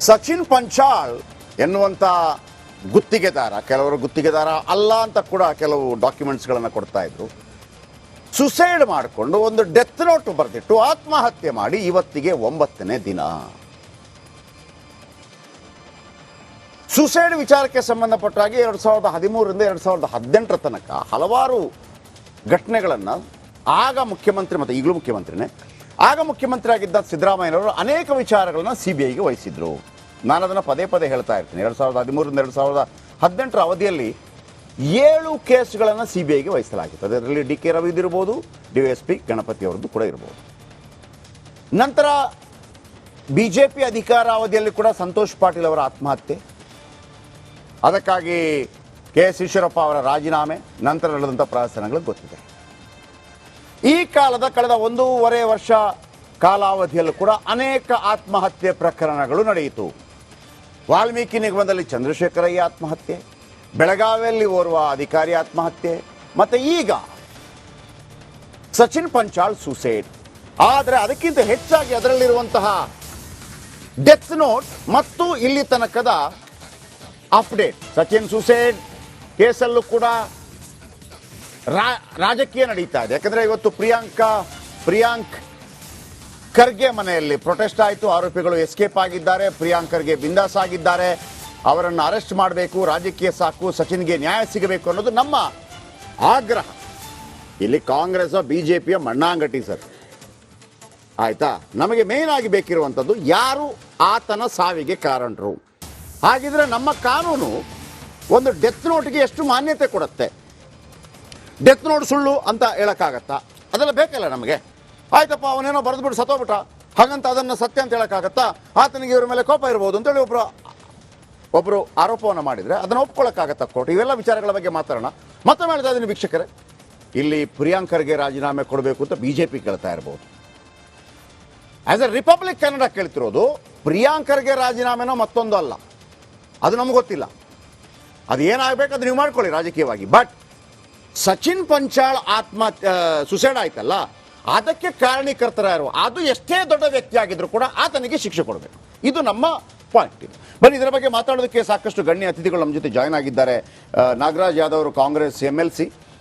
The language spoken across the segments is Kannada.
ಸಚಿನ್ ಪಂಚಾಳ್ ಎನ್ನುವಂಥ ಗುತ್ತಿಗೆದಾರ, ಕೆಲವರು ಗುತ್ತಿಗೆದಾರ ಅಲ್ಲ ಅಂತ ಕೂಡ ಕೆಲವು ಡಾಕ್ಯುಮೆಂಟ್ಸ್ಗಳನ್ನು ಕೊಡ್ತಾ ಇದ್ರು, ಸುಸೈಡ್ ಮಾಡಿಕೊಂಡು ಒಂದು ಡೆತ್ ನೋಟ್ ಬರೆದಿಟ್ಟು ಆತ್ಮಹತ್ಯೆ ಮಾಡಿ ಇವತ್ತಿಗೆ 9ನೇ ದಿನ. ಸುಸೈಡ್ ವಿಚಾರಕ್ಕೆ ಸಂಬಂಧಪಟ್ಟ ಹಾಗೆ 2013ರಿಂದ 2018 ತನಕ ಹಲವಾರು ಘಟನೆಗಳನ್ನು ಆಗ ಮುಖ್ಯಮಂತ್ರಿ ಮತ್ತು ಈಗಲೂ ಮುಖ್ಯಮಂತ್ರಿನೇ, ಆಗ ಮುಖ್ಯಮಂತ್ರಿ ಆಗಿದ್ದ ಸಿದ್ದರಾಮಯ್ಯನವರು ಅನೇಕ ವಿಚಾರಗಳನ್ನು CBIಗೆ ವಹಿಸಿದ್ರು. ನಾನು ಅದನ್ನು ಪದೇ ಪದೇ ಹೇಳ್ತಾ ಇರ್ತೀನಿ. 2013ರಿಂದ 2018 ಅವಧಿಯಲ್ಲಿ 7 ಕೇಸ್ಗಳನ್ನು CBIಗೆ ವಹಿಸಲಾಗಿತ್ತು. ಅದರಲ್ಲಿ DK ರವಿದು ಇರ್ಬೋದು, DSP ಗಣಪತಿ ಅವರದ್ದು ಕೂಡ ಇರ್ಬೋದು. ನಂತರ BJP ಅಧಿಕಾರ ಅವಧಿಯಲ್ಲಿ ಕೂಡ ಸಂತೋಷ್ ಪಾಟೀಲ್ ಅವರ ಆತ್ಮಹತ್ಯೆ, ಅದಕ್ಕಾಗಿ KS ಈಶ್ವರಪ್ಪ ಅವರ ರಾಜೀನಾಮೆ, ನಂತರ ನಡೆದಂಥ ಪ್ರಹಸನಗಳು ಗೊತ್ತಿದೆ. ಈ ಕಳೆದ 1.5 ವರ್ಷ ಕಾಲಾವಧಿಯಲ್ಲೂ ಕೂಡ ಅನೇಕ ಆತ್ಮಹತ್ಯೆ ಪ್ರಕರಣಗಳು ನಡೆಯಿತು. ವಾಲ್ಮೀಕಿ ನಿಗಮದಲ್ಲಿ ಚಂದ್ರಶೇಖರಯ್ಯ ಆತ್ಮಹತ್ಯೆ, ಬೆಳಗಾವಿಯಲ್ಲಿ ಓರ್ವ ಅಧಿಕಾರಿ ಆತ್ಮಹತ್ಯೆ, ಮತ್ತೆ ಈಗ ಸಚಿನ್ ಪಂಚಾಳ್ ಸುಸೈಡ್. ಆದರೆ ಅದಕ್ಕಿಂತ ಹೆಚ್ಚಾಗಿ ಅದರಲ್ಲಿರುವಂತಹ ಡೆತ್ ನೋಟ್ ಮತ್ತು ಇಲ್ಲಿ ತನಕದ ಅಪ್ಡೇಟ್, ಸಚಿನ್ ಸುಸೈಡ್ ಕೇಸಲ್ಲೂ ಕೂಡ ರಾಜಕೀಯ ನಡೀತಾ ಇದೆ. ಯಾಕಂದ್ರೆ ಇವತ್ತು ಪ್ರಿಯಾಂಕ್ ಖರ್ಗೆ ಮನೆಯಲ್ಲಿ ಪ್ರೊಟೆಸ್ಟ್ ಆಯಿತು, ಆರೋಪಿಗಳು ಎಸ್ಕೇಪ್ ಆಗಿದ್ದಾರೆ, ಪ್ರಿಯಾಂಕ್ ಖರ್ಗೆ ಬಿಂದಾಸ್ ಆಗಿದ್ದಾರೆ, ಅವರನ್ನು ಅರೆಸ್ಟ್ ಮಾಡಬೇಕು, ರಾಜಕೀಯ ಸಾಕು, ಸಚಿನ್ಗೆ ನ್ಯಾಯ ಸಿಗಬೇಕು ಅನ್ನೋದು ನಮ್ಮ ಆಗ್ರಹ. ಇಲ್ಲಿ ಕಾಂಗ್ರೆಸ್ BJPಯ ಮಣ್ಣಾಂಗಟಿ ಸರ್, ಆಯ್ತಾ? ನಮಗೆ ಮೇನ್ ಆಗಿ ಬೇಕಿರುವಂಥದ್ದು ಯಾರು ಆತನ ಸಾವಿಗೆ ಕಾರಣರು. ಹಾಗಿದ್ರೆ ನಮ್ಮ ಕಾನೂನು ಒಂದು ಡೆತ್ ನೋಟ್ಗೆ ಎಷ್ಟು ಮಾನ್ಯತೆ ಕೊಡುತ್ತೆ? ಡೆತ್ ನೋಟ್ ಸುಳ್ಳು ಅಂತ ಹೇಳಕ್ಕಾಗತ್ತಾ? ಅದೆಲ್ಲ ಬೇಕಲ್ಲ ನಮಗೆ. ಆಯ್ತಪ್ಪ, ಅವನೇನೋ ಬರೆದ್ಬಿಟ್ಟು ಸತ್ತೋಗ್ಬಿಟ್ಟ, ಹಾಗಂತ ಅದನ್ನು ಸತ್ಯ ಅಂತ ಹೇಳಕ್ಕಾಗತ್ತಾ? ಆತನಿಗೆ ಇವ್ರ ಮೇಲೆ ಕೋಪ ಇರ್ಬೋದು ಅಂತೇಳಿ ಒಬ್ಬರು ಆರೋಪವನ್ನು ಮಾಡಿದರೆ ಅದನ್ನು ಒಪ್ಕೊಳ್ಳೋಕ್ಕಾಗತ್ತಾ ಕೋರ್ಟ್? ಇವೆಲ್ಲ ವಿಚಾರಗಳ ಬಗ್ಗೆ ಮಾತಾಡೋಣ. ಮತ್ತೆ ಹೇಳ್ತಾ ಇದ್ದೀನಿ ವೀಕ್ಷಕರೇ, ಇಲ್ಲಿ ಪ್ರಿಯಾಂಕ್ ಖರ್ಗೆ ರಾಜೀನಾಮೆ ಕೊಡಬೇಕು ಅಂತ BJP ಕೇಳ್ತಾ ಇರ್ಬೋದು. ಆಸ್ ಎ ರಿಪಬ್ಲಿಕ್ ಕನ್ನಡ ಕೇಳ್ತಿರೋದು ಪ್ರಿಯಾಂಕ್ ಖರ್ಗೆ ರಾಜೀನಾಮೆನೋ ಮತ್ತೊಂದು ಅಲ್ಲ, ಅದು ನಮ್ಗೆ ಗೊತ್ತಿಲ್ಲ. ಅದು ಏನಾಗಬೇಕು ಅದು ನೀವು ಮಾಡ್ಕೊಳ್ಳಿ ರಾಜಕೀಯವಾಗಿ. ಬಟ್ ಸಚಿನ್ ಪಂಚಾಳ್ ಸುಸೈಡ್ ಆಯ್ತಲ್ಲ, ಅದಕ್ಕೆ ಕಾರಣೀಕರ್ತರಾರು ಅದು ಎಷ್ಟೇ ದೊಡ್ಡ ವ್ಯಕ್ತಿ ಆಗಿದ್ರು ಕೂಡ ಆತನಿಗೆ ಶಿಕ್ಷೆ ಕೊಡಬೇಕು. ಇದು ನಮ್ಮ ಪಾಯಿಂಟ್. ಇದು ಬನ್ನಿ, ಇದರ ಬಗ್ಗೆ ಮಾತಾಡೋದಕ್ಕೆ ಸಾಕಷ್ಟು ಗಣ್ಯ ಅತಿಥಿಗಳು ನಮ್ಮ ಜೊತೆ ಜಾಯ್ನ್ ಆಗಿದ್ದಾರೆ. ನಾಗರಾಜ್ ಯಾದವ್ ಅವರು ಕಾಂಗ್ರೆಸ್ MLC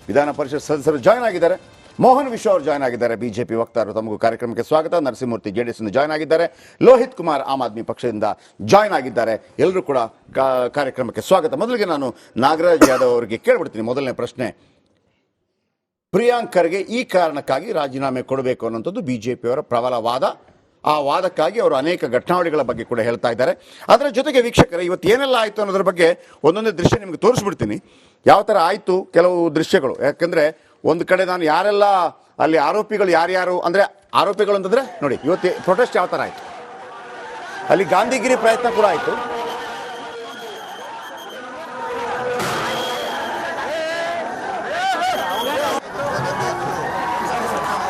ವಿಧಾನ ಪರಿಷತ್ ಸದಸ್ಯರು ಜಾಯ್ನ್ ಆಗಿದ್ದಾರೆ. ಮೋಹನ್ ವಿಶ್ವ ಅವರು ಜಾಯ್ನ್ ಆಗಿದ್ದಾರೆ, BJP ವಕ್ತಾರರು. ತಮಗೂ ಕಾರ್ಯಕ್ರಮಕ್ಕೆ ಸ್ವಾಗತ. ನರಸಿಂಹಮೂರ್ತಿ JDS ಇಂದ ಜಾಯ್ನ್ ಆಗಿದ್ದಾರೆ. ಲೋಹಿತ್ ಕುಮಾರ್ ಆಮ್ ಆದ್ಮಿ ಪಕ್ಷದಿಂದ ಜಾಯ್ನ್ ಆಗಿದ್ದಾರೆ. ಎಲ್ಲರೂ ಕೂಡ ಕಾರ್ಯಕ್ರಮಕ್ಕೆ ಸ್ವಾಗತ. ಮೊದಲಿಗೆ ನಾನು ನಾಗರಾಜ್ ಯಾದವ್ ಅವರಿಗೆ ಕೇಳ್ಬಿಡ್ತೀನಿ ಮೊದಲನೇ ಪ್ರಶ್ನೆ. ಪ್ರಿಯಾಂಕ್ ಖರ್ಗೆ ಈ ಕಾರಣಕ್ಕಾಗಿ ರಾಜೀನಾಮೆ ಕೊಡಬೇಕು ಅನ್ನೋಂಥದ್ದು BJP ಅವರ ಪ್ರಬಲ ವಾದ. ಆ ವಾದಕ್ಕಾಗಿ ಅವರು ಅನೇಕ ಘಟನಾವಳಿಗಳ ಬಗ್ಗೆ ಕೂಡ ಹೇಳ್ತಾ ಇದ್ದಾರೆ. ಅದರ ಜೊತೆಗೆ ವೀಕ್ಷಕರೇ, ಇವತ್ತು ಏನೆಲ್ಲ ಆಯಿತು ಅನ್ನೋದ್ರ ಬಗ್ಗೆ ಒಂದೊಂದೇ ದೃಶ್ಯ ನಿಮಗೆ ತೋರಿಸ್ಬಿಡ್ತೀನಿ, ಯಾವ ಥರ ಆಯಿತು ಕೆಲವು ದೃಶ್ಯಗಳು. ಯಾಕಂದರೆ ಒಂದು ಕಡೆ ನಾನು ಯಾರೆಲ್ಲ ಅಲ್ಲಿ ಆರೋಪಿಗಳು ಯಾರ್ಯಾರು ಅಂದರೆ, ಆರೋಪಿಗಳು ಅಂತಂದರೆ ನೋಡಿ, ಇವತ್ತು ಪ್ರೊಟೆಸ್ಟ್ ಯಾವ ಥರ ಆಯಿತು, ಅಲ್ಲಿ ಗಾಂಧಿಗಿರಿ ಪ್ರಯತ್ನ ಕೂಡ ಆಯಿತು.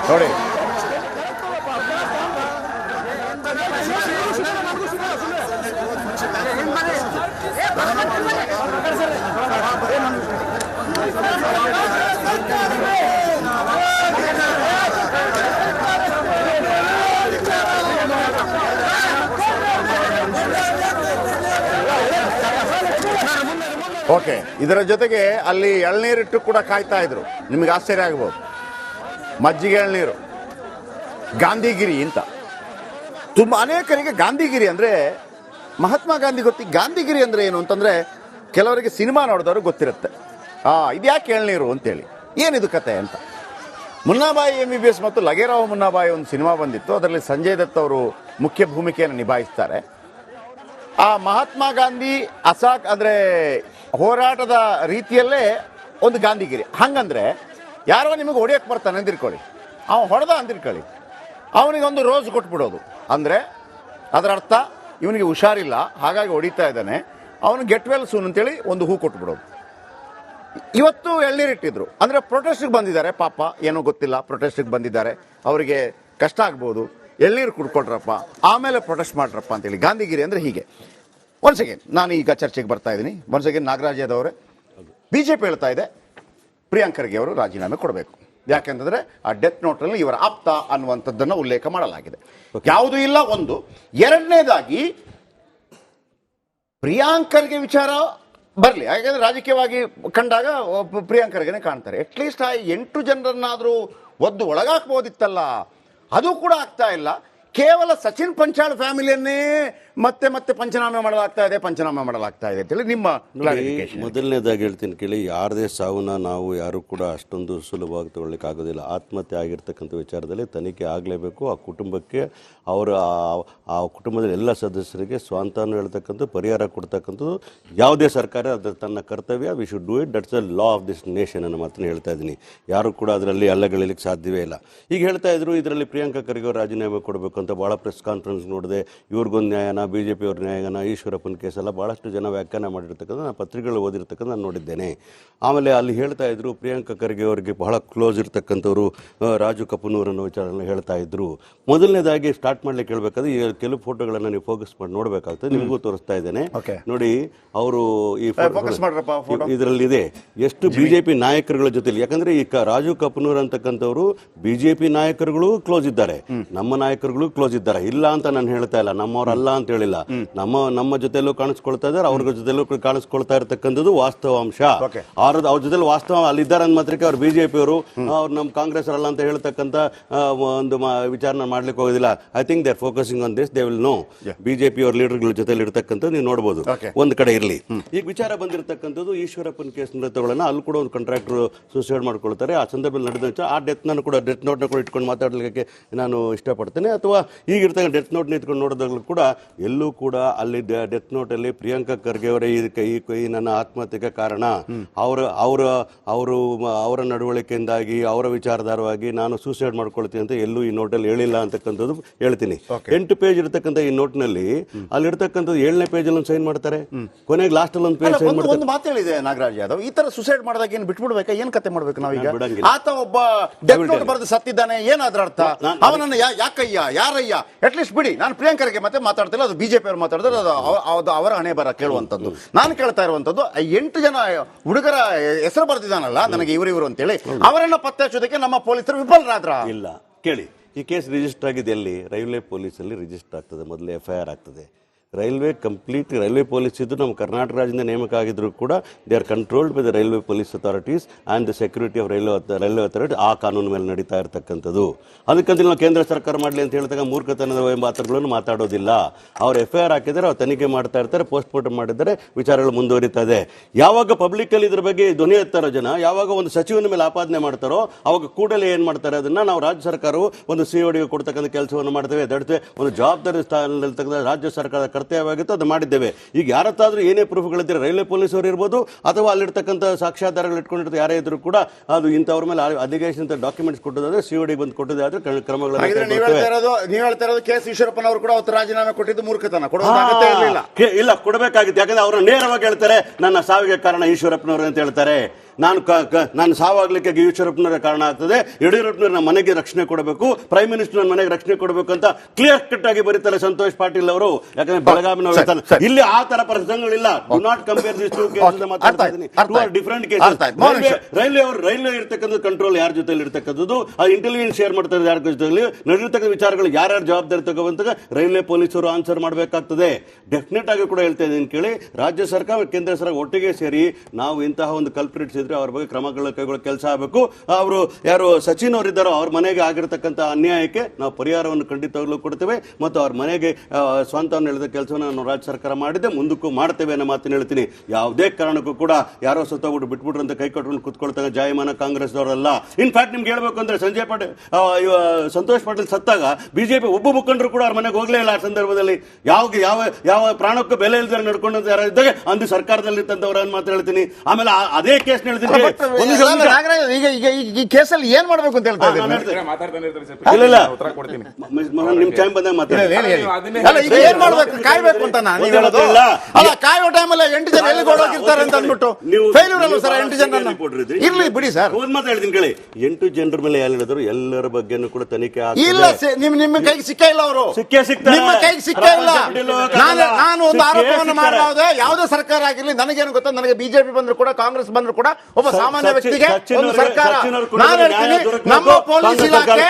ನೋಡಿ, ಓಕೆ. ಇದರ ಜೊತೆಗೆ ಅಲ್ಲಿ ಎಳ್ನೀರಿಟ್ಟು ಕೂಡ ಕಾಯ್ತಾ ಇದ್ರು. ನಿಮಗೆ ಆಶ್ಚರ್ಯ ಆಗ್ಬೋದು, ಮಜ್ಜಿಗೆ ಎಳ್ನೀರು, ಗಾಂಧಿಗಿರಿ ಅಂತ. ತುಂಬ ಅನೇಕರಿಗೆ ಗಾಂಧಿಗಿರಿ ಅಂದರೆ ಮಹಾತ್ಮ ಗಾಂಧಿ ಗಾಂಧಿಗಿರಿ ಅಂದರೆ ಏನು ಅಂತಂದರೆ ಕೆಲವರಿಗೆ ಸಿನಿಮಾ ನೋಡಿದವರು ಗೊತ್ತಿರುತ್ತೆ, ಇದು ಯಾಕೆ ಎಳ್ನೀರು ಅಂತೇಳಿ, ಏನಿದು ಕತೆ ಅಂತ. ಮುನ್ನಾಬಾಯಿ MBBS ಮತ್ತು ಲಗೇರಾವ್ ಮುನ್ನಾಬಾಯಿ ಒಂದು ಸಿನಿಮಾ ಬಂದಿತ್ತು, ಅದರಲ್ಲಿ ಸಂಜಯ್ ದತ್ ಅವರು ಮುಖ್ಯ ಭೂಮಿಕೆಯನ್ನು ನಿಭಾಯಿಸ್ತಾರೆ. ಆ ಮಹಾತ್ಮ ಗಾಂಧಿ ಅಂದರೆ ಹೋರಾಟದ ರೀತಿಯಲ್ಲೇ ಒಂದು ಗಾಂಧಿಗಿರಿ. ಹಂಗಂದ್ರೆ ಯಾರೋ ನಿಮಗೆ ಹೊಡೆಯಕ್ಕೆ ಬರ್ತಾನೆ ಅಂದಿರ್ಕೊಳ್ಳಿ, ಅವನು ಹೊಡೆದ ಅಂದಿರ್ಕೊಳ್ಳಿ, ಅವನಿಗೊಂದು ರೋಸ್ ಕೊಟ್ಬಿಡೋದು. ಅಂದರೆ ಅದರ ಅರ್ಥ ಇವನಿಗೆ ಹುಷಾರಿಲ್ಲ, ಹಾಗಾಗಿ ಹೊಡಿತಾ ಇದ್ದಾನೆ, ಅವನು ಗೆಟ್ ವೆಲ್ ಸೂನ್ ಅಂತೇಳಿ ಒಂದು ಹೂ ಕೊಟ್ಬಿಡೋದು. ಇವತ್ತು ಎಳ್ನೀರಿಟ್ಟಿದ್ರು ಅಂದರೆ ಪ್ರೊಟೆಸ್ಟ್ಗೆ ಬಂದಿದ್ದಾರೆ, ಪಾಪ ಏನೋ ಗೊತ್ತಿಲ್ಲ, ಪ್ರೊಟೆಸ್ಟ್ಗೆ ಬಂದಿದ್ದಾರೆ, ಅವರಿಗೆ ಕಷ್ಟ ಆಗ್ಬೋದು, ಎಳ್ನೀರು ಕುಡ್ಕೊಳ್ರಪ್ಪ, ಆಮೇಲೆ ಪ್ರೊಟೆಸ್ಟ್ ಮಾಡ್ರಪ್ಪ ಅಂತೇಳಿ. ಗಾಂಧಿಗಿರಿ ಅಂದರೆ ಹೀಗೆ. ಒನ್ಸ್ ಅಗೇನ್ ನಾನು ಈಗ ಚರ್ಚೆಗೆ ಬರ್ತಾ ಇದ್ದೀನಿ. ಒನ್ಸ್ ಅಗೇನ್ ನಾಗರಾಜ್ ಯಾದವ್ ಅವರೇ, BJP ಹೇಳ್ತಾ ಇದೆ ಪ್ರಿಯಾಂಕ್ ಖರ್ಗೆ ಅವರು ರಾಜೀನಾಮೆ ಕೊಡಬೇಕು. ಯಾಕೆಂತಂದ್ರೆ ಆ ಡೆತ್ ನೋಟ್ನಲ್ಲಿ ಇವರ ಆಪ್ತ ಅನ್ನುವಂಥದ್ದನ್ನು ಉಲ್ಲೇಖ ಮಾಡಲಾಗಿದೆ. ಯಾವುದೂ ಇಲ್ಲ ಒಂದು. ಎರಡನೇದಾಗಿ ಪ್ರಿಯಾಂಕರ್ಗೆ ವಿಚಾರ ಬರಲಿ, ಯಾಕಂದ್ರೆ ರಾಜಕೀಯವಾಗಿ ಕಂಡಾಗ ಪ್ರಿಯಾಂಕರ್ಗೆನೆ ಕಾಣ್ತಾರೆ. ಅಟ್ಲೀಸ್ಟ್ ಆ 8 ಜನರನ್ನಾದರೂ ಒದ್ದು ಒಳಗಾಕ್ಬೋದಿತ್ತಲ್ಲ, ಅದು ಕೂಡ ಆಗ್ತಾ ಇಲ್ಲ. ಕೇವಲ ಸಚಿನ್ ಪಂಚಾಳ್ ಫ್ಯಾಮಿಲಿಯನ್ನೇ ಮತ್ತೆ ಮತ್ತೆ ಪಂಚನಾಮೆ ಮಾಡಲಾಗ್ತಾ ಇದೆ ಅಂತೇಳಿ ನಿಮ್ಮ ಕ್ಲಾರಿಫಿಕೇಶನ್. ಮೊದಲನೇದಾಗಿ ಹೇಳ್ತೀನಿ ಕೇಳಿ, ಯಾರದೇ ಸಾವನ್ನ ನಾವು ಯಾರು ಕೂಡ ಅಷ್ಟೊಂದು ಸುಲಭವಾಗಿ ತಗೊಳ್ಳಿಕ್ಕೆ ಆಗೋದಿಲ್ಲ. ಆತ್ಮಹತ್ಯೆ ಆಗಿರ್ತಕ್ಕಂಥ ವಿಚಾರದಲ್ಲಿ ತನಿಖೆ ಆಗಲೇಬೇಕು. ಆ ಕುಟುಂಬಕ್ಕೆ ಅವರ ಆ ಕುಟುಂಬದ ಎಲ್ಲ ಸದಸ್ಯರಿಗೆ ಸ್ವಾಂತನ ಹೇಳ್ತಕ್ಕಂಥ ಪರಿಹಾರ ಕೊಡ್ತಕ್ಕಂಥದ್ದು ಯಾವುದೇ ಸರ್ಕಾರ ಅದು ತನ್ನ ಕರ್ತವ್ಯ. We should do it. That's the law of this nation ಅನ್ನೋ ಮಾತನ್ನು ಹೇಳ್ತಾ ಇದ್ದೀನಿ. ಯಾರು ಕೂಡ ಅದರಲ್ಲಿ ಅಲ್ಲಗಳಿಲಿಕ್ಕೆ ಸಾಧ್ಯವೇ ಇಲ್ಲ. ಈಗ ಹೇಳ್ತಾ ಇದ್ರು ಇದರಲ್ಲಿ ಪ್ರಿಯಾಂಕಾ ಖರ್ಗೆ ಅವರು ರಾಜೀನಾಮೆ ಕೊಡಬೇಕು ಅಂತ ಭಾಳ ಪ್ರೆಸ್ ಕಾನ್ಫರೆನ್ಸ್ ನೋಡಿದೆ. ಇವ್ರಿಗೊಂದು ನ್ಯಾಯನ, BJP ಅವ್ರ ನ್ಯಾಯನ, ಈಶ್ವರಪ್ಪನ ಕೇಸೆಲ್ಲ ಭಾಳಷ್ಟು ಜನ ವ್ಯಾಖ್ಯಾನ ಮಾಡಿರ್ತಕ್ಕಂಥ ನಾನು ಪತ್ರಿಕೆಗಳು ಓದಿರ್ತಕ್ಕಂಥ ನಾನು ನೋಡಿದ್ದೇನೆ. ಆಮೇಲೆ ಅಲ್ಲಿ ಹೇಳ್ತಾ ಇದ್ರು ಪ್ರಿಯಾಂಕಾ ಖರ್ಗೆ ಅವರಿಗೆ ಬಹಳ ಕ್ಲೋಸ್ ಇರ್ತಕ್ಕಂಥವ್ರು ರಾಜು ಕಪೂರ್ ಅನ್ನೋ ವಿಚಾರಗಳನ್ನ ಹೇಳ್ತಾ ಇದ್ರು. ಮೊದಲನೇದಾಗಿ ಸ್ಟಾರ್ಟ್ ಮಾಡ್ಲಿಕ್ಕೆ ಹೇಳ್ಬೇಕಾದ್ರೆ ಈ ಕೆಲವು ಫೋಟೋಗಳನ್ನು ನೀವು ಫೋಕಸ್ ಮಾಡಿ ನೋಡಬೇಕಾಗ್ತದೆ. ನಿಮಗೂ ತೋರಿಸ್ತಾ ಇದ್ದೇನೆ ನೋಡಿ. ಅವರು ಈ ಇದರಲ್ಲಿದೆ ಎಷ್ಟು BJP ನಾಯಕರುಗಳ ಜೊತೆಲಿ. ಯಾಕಂದ್ರೆ ಈ ರಾಜು ಕಪೂರ್ ಅಂತಕ್ಕಂಥವ್ರು BJP ನಾಯಕರುಗಳು ಕ್ಲೋಸ್ ಇದ್ದಾರೆ, ನಮ್ಮ ನಾಯಕರುಗಳು ಕ್ಲೋಸ್ ಇದ್ದಾರೆ. ಇಲ್ಲ ಅಂತ ನಾನು ಹೇಳ್ತಾ ಇಲ್ಲ, ನಮ್ಮವ್ರಲ್ಲ ಅಂತ ಹೇಳಿಲ್ಲ. ನಮ್ಮ ಜೊತೆಲೂ ಕಾಣಿಸ್ಕೊಳ್ತಾ ಇದ್ದಾರೆ, ಅವ್ರ ಜೊತೆಲೂ ಕಾಣಿಸ್ಕೊಳ್ತಾ ಇರತಕ್ಕಂಥದ್ದು ವಾಸ್ತವಾಂಶ. ಅವ್ರ ಜೊತೆ ವಾಸ್ತವ ಅಲ್ಲಿದ್ದಾರೆ ಅಂದ ಮಾತ್ರಕ್ಕೆ ಅವ್ರು BJP ಅವರು ಅವ್ರು ನಮ್ಮ ಕಾಂಗ್ರೆಸ್ ಅಲ್ಲ ಅಂತ ಹೇಳ್ತಕ್ಕಂಥ ಒಂದು ವಿಚಾರನ ಮಾಡ್ಲಿಕ್ಕೆ ಹೋಗೋದಿಲ್ಲ. I think they are focusing on this. They will know BJP ಅವ್ರ ಲೀಡರ್ಗಳ ಜೊತೆ ಇರ್ತಕ್ಕಂಥದ್ದು ನೀವು ನೋಡಬಹುದು. ಒಂದ್ ಕಡೆ ಇರಲಿ. ಈಗ ವಿಚಾರ ಬಂದಿರತಕ್ಕಂಥದ್ದು ಈಶ್ವರಪ್ಪನ ಕೇಸ್ ತಗೊಳ್ಳೋಣ. ಅಲ್ಲಿ ಕೂಡ ಒಂದು ಕಾಂಟ್ರಾಕ್ಟರ್ ಸೂಸೈಡ್ ಮಾಡ್ಕೊಳ್ತಾರೆ. ಆ ಸಂದರ್ಭದಲ್ಲಿ ನಡೆದ ಆ ಡೆತ್ ನೋಟ್ನ ಕೂಡ ಇಟ್ಕೊಂಡು ಮಾತಾಡಲಿಕ್ಕೆ ನಾನು ಇಷ್ಟಪಡ್ತೇನೆ. ಅಥವಾ ಈಗಿರ್ತಕ್ಕ ಡೆತ್ ನೋಟ್ ಇಟ್ಕೊಂಡು ನೋಡಿದಾಗಲೂ ಕೂಡ ಎಲ್ಲೂ ಕೂಡ ಅಲ್ಲಿ ಡೆತ್ ನೋಟ್ ಅಲ್ಲಿ ಪ್ರಿಯಾಂಕಾ ಖರ್ಗೆ ಅವರೇ ಈ ನನ್ನ ಆತ್ಮಹತ್ಯೆಗೆ ಕಾರಣ, ಅವರ ನಡವಳಿಕೆಯಿಂದಾಗಿ ಅವರ ವಿಚಾರಧಾರವಾಗಿ ನಾನು ಸೂಸೈಡ್ ಮಾಡ್ಕೊಳ್ತೀನಿ ಅಂತ ಎಲ್ಲೂ ಈ ನೋಟಲ್ಲಿ ಹೇಳಿಲ್ಲ ಅಂತಕ್ಕಂಥದ್ದು ಹೇಳ್ತೀನಿ. 8 ಪೇಜ್ ಇರತಕ್ಕಂಥ ಈ ನೋಟ್ನಲ್ಲಿ ಅಲ್ಲಿ ಇರ್ತಕ್ಕಂಥದ್ದು 7ನೇ ಪೇಜ್ ಅಲ್ಲಿ ಸೈನ್ ಮಾಡ್ತಾರೆ, ಕೊನೆಗೆ ಲಾಸ್ಟ್ ಅಲ್ಲಿ ಒಂದು ಪೇಜ್ ಸೈನ್ ಮಾಡ್ತಾರೆ. ಒಂದು ಮಾತು ಹೇಳಿದೆ ನಾಗರಾಜ್ ಯಾದವ್, ಈ ತರ ಸೂಸೈಡ್ ಮಾಡಿದಾಗ ಏನು ಬಿಟ್ಬಿಡ್ಬೇಕಾ, ಏನ್ ಕತೆ ಮಾಡ್ಬೇಕು ನಾವೀಗ? ಆತ ಒಬ್ಬ ಡೆತ್ ನೋಟ್ ಬರೆದು ಸತ್ತಿದ್ದಾನೆ, ಏನಾದ್ರ ಅರ್ಥ? ಅವನನ್ನ ಯಾಕಯ್ಯ, ಯಾರಯ್ಯ? ಅಟ್ಲೀಸ್ಟ್ ಬಿಡಿ, ನಾನು ಪ್ರಿಯಾಂಕರ್ಗೆ ಮತ್ತೆ ಮಾತಾಡ್ತಿಲ್ಲ, ಅದು BJP ಅವರು ಮಾತಾಡಿದ್ರೆ ಅದು ಅವರ ಹಣೆ ಬರ ಕೇಳುವಂತದ್ದು. ನಾನು ಕೇಳ್ತಾ ಇರುವಂತದ್ದು 8 ಜನ ಹುಡುಗರ ಹೆಸರು ಬರ್ತಿದ್ದಾನಲ್ಲ ನನಗೆ ಇವರು ಅಂತೇಳಿ, ಅವರನ್ನ ಪತ್ತೆ ಹಚ್ಚೋದಕ್ಕೆ ನಮ್ಮ ಪೊಲೀಸರು ವಿಫಲರಾದ್ರ? ಇಲ್ಲ ಕೇಳಿ, ಈ ಕೇಸ್ ರಿಜಿಸ್ಟರ್ ಆಗಿದೆ ಎಲ್ಲಿ? ರೈಲ್ವೆ ಪೊಲೀಸಲ್ಲಿ ರಿಜಿಸ್ಟರ್ ಆಗ್ತದೆ, ಮೊದಲು FIR ಆಗ್ತದೆ. ರೈಲ್ವೆ ಪೊಲೀಸ್ ಇದ್ದು ನಮ್ಮ ಕರ್ನಾಟಕ ರಾಜ್ಯದಿಂದ ನೇಮಕ ಆಗಿದ್ರು ಕೂಡ they are controlled by the railway police authorities and the security of railway authority. ಆ ಕಾನೂನು ಮೇಲೆ ನಡೀತಾ ಇರತಕ್ಕಂಥದ್ದು. ಅದಕ್ಕಂತ ನಾವು ಕೇಂದ್ರ ಸರ್ಕಾರ ಮಾಡಲಿ ಅಂತ ಹೇಳಿದಾಗ ಮೂರ್ಖತನದ ಮಾತುಗಳನ್ನು ಮಾತಾಡೋದಿಲ್ಲ. ಅವ್ರು FIR ಹಾಕಿದ್ದಾರೆ, ಅವ್ರು ತನಿಖೆ ಮಾಡ್ತಾ ಇರ್ತಾರೆ, ಪೋಸ್ಟ್ ಮಾರ್ಟಮ್ ಮಾಡಿದ್ದಾರೆ, ವಿಚಾರಗಳು ಮುಂದುವರಿತಾ ಇದೆ. ಯಾವಾಗ ಪಬ್ಲಿಕ್ಕಲ್ಲಿ ಇದ್ರ ಬಗ್ಗೆ ಧ್ವನಿ ಎತ್ತಾರೋ ಜನ, ಯಾವಾಗ ಒಂದು ಸಚಿವನ ಮೇಲೆ ಆಪಾದನೆ ಮಾಡ್ತಾರೋ ಅವಾಗ ಕೂಡಲೇ ಏನು ಮಾಡ್ತಾರೆ, ಅದನ್ನ ನಾವು ರಾಜ್ಯ ಸರ್ಕಾರವು ಒಂದು COD ಕೊಡ್ತಕ್ಕಂಥ ಕೆಲಸವನ್ನು ಮಾಡ್ತೇವೆ. ದಡ್ತೇವೆ ಒಂದು ಜವಾಬ್ದಾರಿ ಸ್ಥಾನದಲ್ಲಿರ್ತಕ್ಕಂಥ ರಾಜ್ಯ ಸರ್ಕಾರದ ಕರ್ತವ್ಯವಾಗಿತ್ತು, ಅದು ಮಾಡಿದ್ದೇವೆ. ಈಗ ಯಾರತ್ತಾದ್ರೂ ಏನೇ ಪ್ರೂಫ್ಗಳಿದ್ರೆ ರೈಲ್ವೆ ಪೊಲೀಸ್ ಅವರು ಇರ್ಬೋದು ಅಥವಾ ಅಲ್ಲಿರ್ತಕ್ಕಂಥ ಸಾಕ್ಷ್ಯಾಧಾರಗಳು ಇಟ್ಕೊಂಡಿರ್ತಾರೆ ಯಾರೇ ಇದ್ರು ಕೂಡ, ಅದು ಇಂಥವ್ರ ಮೇಲೆ ಅಲಿಗೇಷನ್ ಡಾಕ್ಯುಮೆಂಟ್ಸ್ ಕೊಟ್ಟದಾದ್ರೆ COD ಬಂದು ಕೊಟ್ಟದಾದ್ರೆ ಕ್ರಮಗಳು. ನೀವು ಹೇಳ್ತಾ ಇರೋದು KS ಈಶ್ವರಪ್ಪನವರು ಕೂಡ ಅವತ್ತು ರಾಜೀನಾಮೆ ಕೊಟ್ಟಿದ್ದು ಮೂರ್ಖತನ, ಇಲ್ಲ ಕೊಡಬೇಕಾಗಿತ್ತು. ಯಾಕಂದ್ರೆ ಅವ್ರನ್ನ ನೇರವಾಗಿ ಹೇಳ್ತಾರೆ ನನ್ನ ಸಾವಿಗೆ ಕಾರಣ ಈಶ್ವರಪ್ಪನವರು ಅಂತ ಹೇಳ್ತಾರೆ. ನಾನು ಸಾವಾಗ್ಲಿಕ್ಕೆ ಈಶ್ವರಪ್ಪನವರ ಕಾರಣ ಆಗ್ತದೆ, ಯಡಿಯೂರಪ್ಪನವ್ರ ನಮ್ಮ ಮನೆಗೆ ರಕ್ಷಣೆ ಕೊಡಬೇಕು, ಪ್ರೈಮ್ ಮಿನಿಸ್ಟರ್ ನನ್ನ ಮನೆಗೆ ರಕ್ಷಣೆ ಕೊಡಬೇಕು ಅಂತ ಕ್ಲಿಯರ್ ಕಟ್ ಆಗಿ ಬರೀತಾರೆ ಸಂತೋಷ್ ಪಾಟೀಲ್ ಅವರು. ಯಾಕಂದ್ರೆ ಬೆಳಗಾವಿನ ಇಲ್ಲಿ ಆ ತರ ಪ್ರಸಂಗಗಳಿಲ್ಲ. Do not compare this two cases ಮಾತಾಡ್ತೀನಿ, two are different cases. Railway ಇರ್ತಕ್ಕಂಥ ಕಂಟ್ರೋಲ್ ಯಾರ ಜೊತೆಲಿ ಇರ್ತಕ್ಕಂಥದ್ದು, ಆ ಇಂಟೆಲಿಜೆನ್ಸ್ ಶೇರ್ ಮಾಡ್ತಾರೆ ಯಾರ ಜೊತೆಲಿ, ನಡೆದಿರ್ತಕ್ಕಂಥ ವಿಚಾರಗಳು ಯಾರ್ಯಾರು ಜವಾಬ್ದಾರಿ ತಗೋವಂತ ರೈಲ್ವೆ ಪೊಲೀಸರು ಆನ್ಸರ್ ಮಾಡಬೇಕಾಗ್ತದೆ. ಡೆಫಿನೆಟ್ ಆಗಿ ಕೂಡ ಹೇಳ್ತಾ ಇದ್ದೀನಿ ಕೇಳಿ, ರಾಜ್ಯ ಸರ್ಕಾರ ಕೇಂದ್ರ ಸರ್ಕಾರ ಒಟ್ಟಿಗೆ ಸೇರಿ ನಾವು ಇಂತಹ ಒಂದು ಕಲ್ಪ್ರಿಟ್ಸ್ ಅವ್ರ ಬಗ್ಗೆ ಕ್ರಮಗಳ ಕೈಗೊಳ್ಳ ಕೆಲಸ ಆಗಬೇಕು. ಅವರು ಯಾರು ಸಚಿನ್ ಅವರಿದ್ದಾರೋ ಅವ್ರ ಮನೆಗೆ ಆಗಿರತಕ್ಕಂಥ ಅನ್ಯಾಯಕ್ಕೆ ನಾವು ಪರಿಹಾರವನ್ನು ಖಂಡಿತವಾಗ್ಲೂ ಕೊಡ್ತೇವೆ ಮತ್ತು ಅವ್ರ ಮನೆಗೆ ಸ್ವಂತವನ್ನು ಹೇಳಿದ ಕೆಲಸವನ್ನು ನಾವು ರಾಜ್ಯ ಸರ್ಕಾರ ಮಾಡಿದ್ದೆ, ಮುಂದಕ್ಕೂ ಮಾಡ್ತೇವೆ ಅನ್ನೋ ಮಾತನ್ನು ಹೇಳ್ತೀನಿ. ಯಾವುದೇ ಕಾರಣಕ್ಕೂ ಕೂಡ ಯಾರೋ ಸತ್ತೋಗ್ಬಿಟ್ಟು ಬಿಟ್ಬಿಟ್ರು ಅಂತ ಕೈ ಕಟ್ಕೊಂಡು ಕುತ್ಕೊಳ್ತಾಗ ಜಾಯಮಾನ ಕಾಂಗ್ರೆಸ್ದವರಲ್ಲ. ಇನ್ಫ್ಯಾಕ್ಟ್ ನಿಮ್ಗೆ ಹೇಳ್ಬೇಕು ಅಂದ್ರೆ ಸಂತೋಷ್ ಪಾಟೀಲ್ ಸತ್ತಾಗ BJP ಒಬ್ಬ ಮುಖಂಡರು ಕೂಡ ಅವ್ರ ಮನೆಗೆ ಹೋಗ್ಲೇ ಇಲ್ಲ. ಆ ಸಂದರ್ಭದಲ್ಲಿ ಯಾವ ಪ್ರಾಣಕ್ಕೂ ಬೆಲೆ ಇಲ್ದಾರೆ ನಡ್ಕೊಂಡು ಯಾರು ಇದ್ದಾಗ ಅಂದು ಸರ್ಕಾರದಲ್ಲಿ ಇರ್ತಂತವ್ರ ಮಾತು ಹೇಳ್ತೀನಿ. ಆಮೇಲೆ ಅದೇ ಕೇಸ್ ಈ ಕೇಸಲ್ಲಿ ಏನ್ ಮಾಡ್ಬೇಕು ಅಂತ ಹೇಳ್ತಾ ಇದ್ದೀನಿ. ನಿಮ್ ಟೈಮ್ ಬಂದಾಗ ಏನ್ ಮಾಡ್ಬೇಕು, ಕಾಯ್ಬೇಕು ಅಂತ ನಾನು ಹೇಳೋದು ಅಲ್ಲ. ಕಾಯೋ ಟೈಮಲ್ಲಿ 8 ಜನ ಎಲ್ಲಿ ಹೋಗಿರ್ತಾರೆ ಅಂತ ಅಂದ್ಬಿಟ್ಟು ಫೇಲ್ಯೂರ್ ಅಲ್ಲ ಸರ್. 8 ಜನ ಇರ್ಲಿ ಬಿಡಿ ಸರ್. ಒಂದ್ ಮಾತು ಹೇಳ್ತೀನಿ ಕೇಳಿ, 8 ಜನರ ಮೇಲೆ ಯಾರು ಹೇಳಿದ್ರು ಎಲ್ಲರ ಬಗ್ಗೆನೂ ಕೂಡ ತನಿಖೆ ಇಲ್ಲ. ನಿಮ್ಮ ಕೈಗೆ ಸಿಕ್ಕೇ ಇಲ್ಲ, ಅವರು ನಿಮ್ಮ ಕೈಗೆ ಸಿಕ್ಕೇ ಇಲ್ಲ. ನಾನು ಒಂದು ಆರೋಪವನ್ನು ಮಾಡಬಹುದೇ, ಯಾವುದೇ ಸರ್ಕಾರ ಆಗಿರ್ಲಿ, ನನಗೇನು ಗೊತ್ತಾ, ನನಗೆ BJP ಬಂದ್ರು ಕೂಡ ಕಾಂಗ್ರೆಸ್ ಬಂದ್ರು ಕೂಡ ಒಬ್ಬ ಸಾಮಾನ್ಯ ವ್ಯಕ್ತಿಗೆ ಒಂದು ಸರ್ಕಾರ, ನಾನು ಹೇಳ್ತೀನಿ ನಮ್ಮ ಪೊಲೀಸ್ ಇಲಾಖೆ